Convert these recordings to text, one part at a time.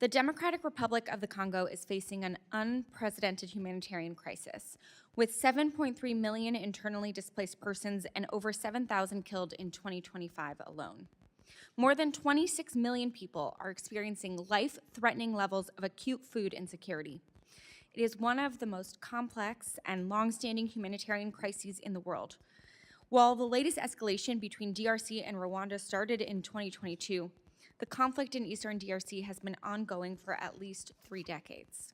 The Democratic Republic of the Congo is facing an unprecedented humanitarian crisis, with 7.3 million internally displaced persons and over 7,000 killed in 2025 alone. More than 26 million people are experiencing life-threatening levels of acute food insecurity. It is one of the most complex and long-standing humanitarian crises in the world. While the latest escalation between DRC and Rwanda started in 2022, the conflict in eastern DRC has been ongoing for at least 3 decades.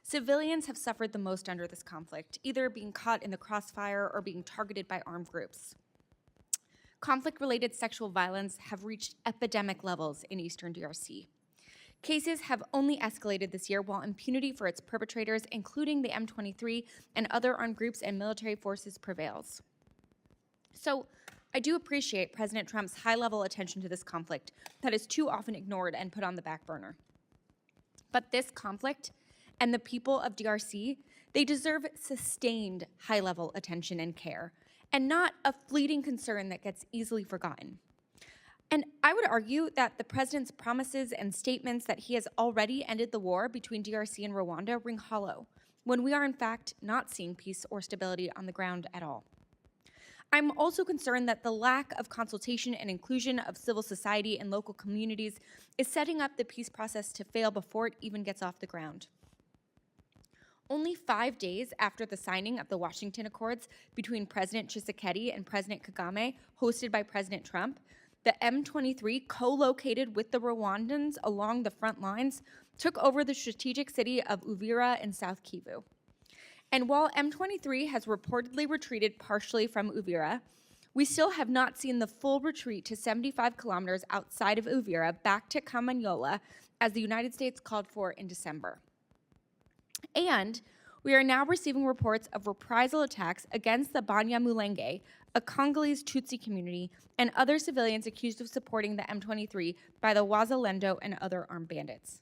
Civilians have suffered the most under this conflict, either being caught in the crossfire or being targeted by armed groups. Conflict-related sexual violence have reached epidemic levels in eastern DRC. Cases have only escalated this year, while impunity for its perpetrators, including the M23 and other armed groups and military forces, prevails. So, I do appreciate President Trump's high-level attention to this conflict that is too often ignored and put on the back burner. But this conflict and the people of DRC, they deserve sustained high-level attention and care, and not a fleeting concern that gets easily forgotten. And I would argue that the president's promises and statements that he has already ended the war between DRC and Rwanda ring hollow, when we are in fact not seeing peace or stability on the ground at all. I'm also concerned that the lack of consultation and inclusion of civil society and local communities is setting up the peace process to fail before it even gets off the ground. Only 5 days after the signing of the Washington Accords between President Tshisekedi and President Kagame, hosted by President Trump, the M23, co-located with the Rwandans along the front lines, took over the strategic city of Uvira in South Kivu. And while M23 has reportedly retreated partially from Uvira, we still have not seen the full retreat to 75 kilometers outside of Uvira back to Kamanyola, as the United States called for in December. And we are now receiving reports of reprisal attacks against the Banyamulenge, a Congolese Tutsi community, and other civilians accused of supporting the M23 by the Wazalendo and other armed bandits.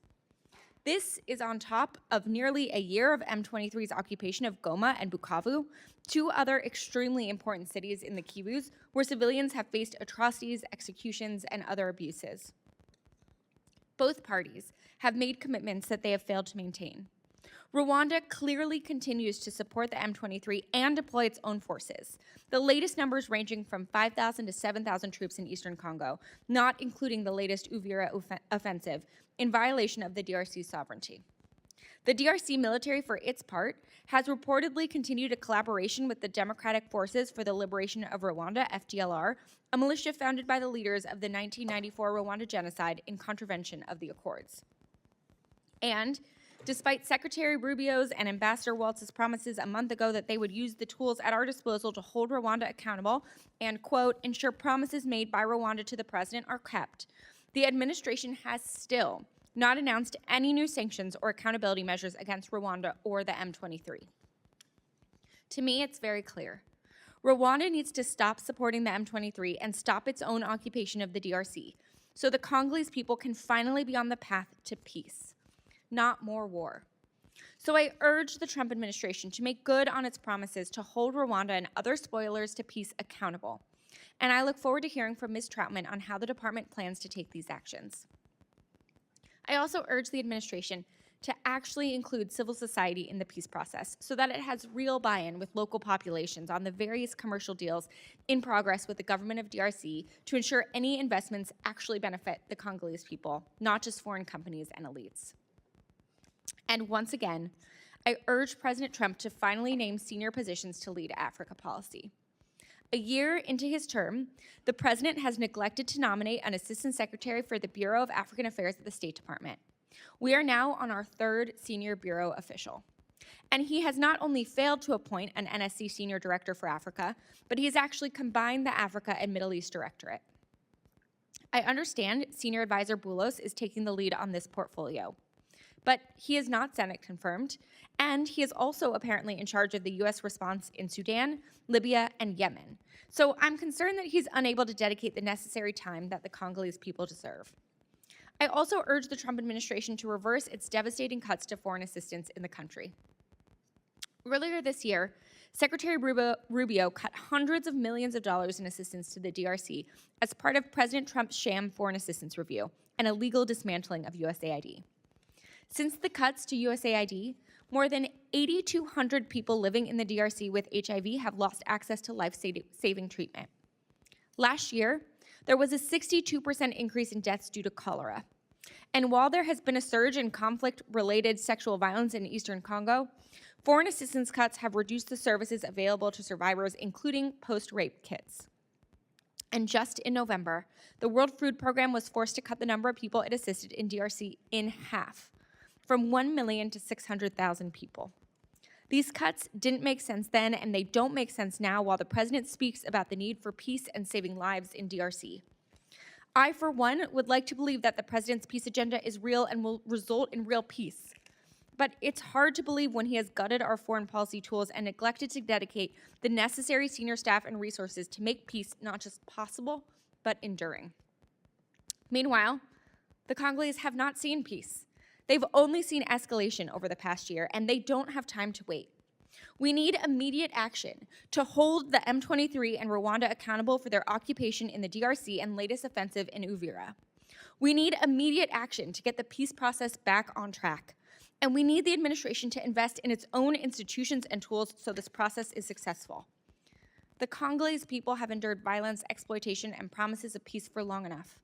This is on top of nearly a year of M23's occupation of Goma and Bukavu, 2 other extremely important cities in the Kivus, where civilians have faced atrocities, executions, and other abuses. Both parties have made commitments that they have failed to maintain. Rwanda clearly continues to support the M23 and deploy its own forces, the latest numbers ranging from 5,000 to 7,000 troops in eastern Congo, not including the latest Uvira offensive, in violation of the DRC's sovereignty. The DRC military, for its part, has reportedly continued a collaboration with the Democratic Forces for the Liberation of Rwanda, FDLR, a militia founded by the leaders of the 1994 Rwanda genocide in contravention of the Accords. And despite Secretary Rubio's and Ambassador Waltz's promises a month ago that they would use the tools at our disposal to hold Rwanda accountable and, quote, ensure promises made by Rwanda to the president are kept, the administration has still not announced any new sanctions or accountability measures against Rwanda or the M23. To me, it's very clear. Rwanda needs to stop supporting the M23 and stop its own occupation of the DRC, so the Congolese people can finally be on the path to peace, not more war. So I urge the Trump administration to make good on its promises to hold Rwanda and other spoilers to peace accountable. And I look forward to hearing from Ms. Troutman on how the department plans to take these actions. I also urge the administration to actually include civil society in the peace process so that it has real buy-in with local populations on the various commercial deals in progress with the government of DRC to ensure any investments actually benefit the Congolese people, not just foreign companies and elites. And once again, I urge President Trump to finally name senior positions to lead Africa policy. A year into his term, the president has neglected to nominate an assistant secretary for the Bureau of African Affairs at the State Department. We are now on our 3rd senior bureau official. And he has not only failed to appoint an NSC senior director for Africa, but he has actually combined the Africa and Middle East Directorate. I understand Senior Advisor Boulos is taking the lead on this portfolio, but he is not Senate confirmed, and he is also apparently in charge of the U.S. response in Sudan, Libya, and Yemen. So I'm concerned that he's unable to dedicate the necessary time that the Congolese people deserve. I also urge the Trump administration to reverse its devastating cuts to foreign assistance in the country. Earlier this year, Secretary Rubio cut hundreds of millions of dollars in assistance to the DRC as part of President Trump's sham foreign assistance review and illegal dismantling of USAID. Since the cuts to USAID, more than 8,200 people living in the DRC with HIV have lost access to life-saving treatment. Last year, there was a 62% increase in deaths due to cholera. And while there has been a surge in conflict-related sexual violence in Eastern Congo, foreign assistance cuts have reduced the services available to survivors, including post-rape kits. And just in November, the World Food Program was forced to cut the number of people it assisted in DRC in half, from 1 million to 600,000 people. These cuts didn't make sense then, and they don't make sense now while the president speaks about the need for peace and saving lives in DRC. I, for one, would like to believe that the president's peace agenda is real and will result in real peace. But it's hard to believe when he has gutted our foreign policy tools and neglected to dedicate the necessary senior staff and resources to make peace not just possible, but enduring. Meanwhile, the Congolese have not seen peace. They've only seen escalation over the past year, and they don't have time to wait. We need immediate action to hold the M23 and Rwanda accountable for their occupation in the DRC and latest offensive in Uvira. We need immediate action to get the peace process back on track. And we need the administration to invest in its own institutions and tools so this process is successful. The Congolese people have endured violence, exploitation, and promises of peace for long enough.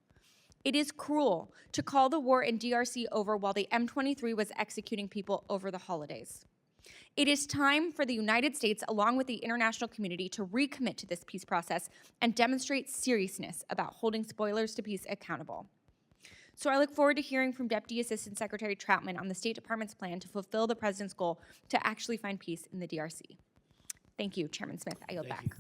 It is cruel to call the war in DRC over while the M23 was executing people over the holidays. It is time for the United States, along with the international community, to recommit to this peace process and demonstrate seriousness about holding spoilers to peace accountable. So I look forward to hearing from Deputy Assistant Secretary Troutman on the State Department's plan to fulfill the president's goal to actually find peace in the DRC. Thank you, Chairman Smith. I yield back.